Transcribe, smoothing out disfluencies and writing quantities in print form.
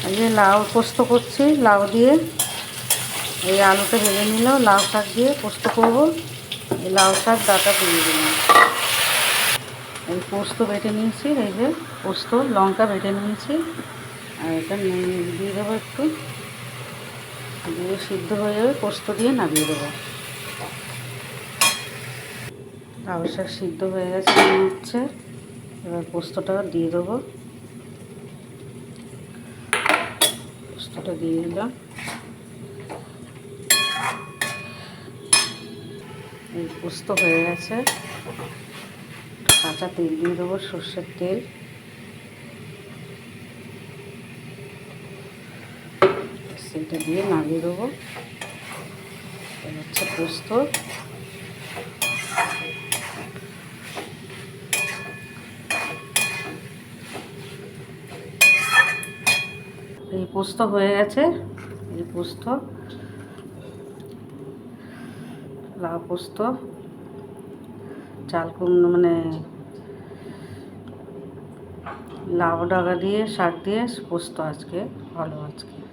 এই যে লাউ পোস্ত করছি, লাউ দিয়ে এই আলুটা ভেজে নিলাম, লাউ শাক দিয়ে পোস্ত করবো। এই লাউ শাক ডাটা দিয়ে দিলাম। এই পোস্ত বেটে নিয়েছি, এই যে পোস্ত লঙ্কা বেটে নিয়েছি, আর এটা দিয়ে দেবো একটু, দিয়ে সিদ্ধ হয়ে যাবে, পোস্ত দিয়ে নামিয়ে দেবো। লাউ শাক সিদ্ধ হয়ে গেছে মনে হচ্ছে, এবার পোস্তটা দিয়ে দেবো। পোস্তটা দিয়ে দিলাম। এই পোস্ত হয়ে গেছে, কাঁচা তেল দিয়ে দেবো, সর্ষের তেল। সেটা দিয়ে নামিয়ে দেবো। হচ্ছে পোস্ত। এই পোস্ত হয়ে গেছে, এই পোস্ত, লাউ পোস্ত, চাল কুমড়ো মানে লাউ ডাগা দিয়ে শাক দিয়ে পোস্ত আজকে হলো আজকে।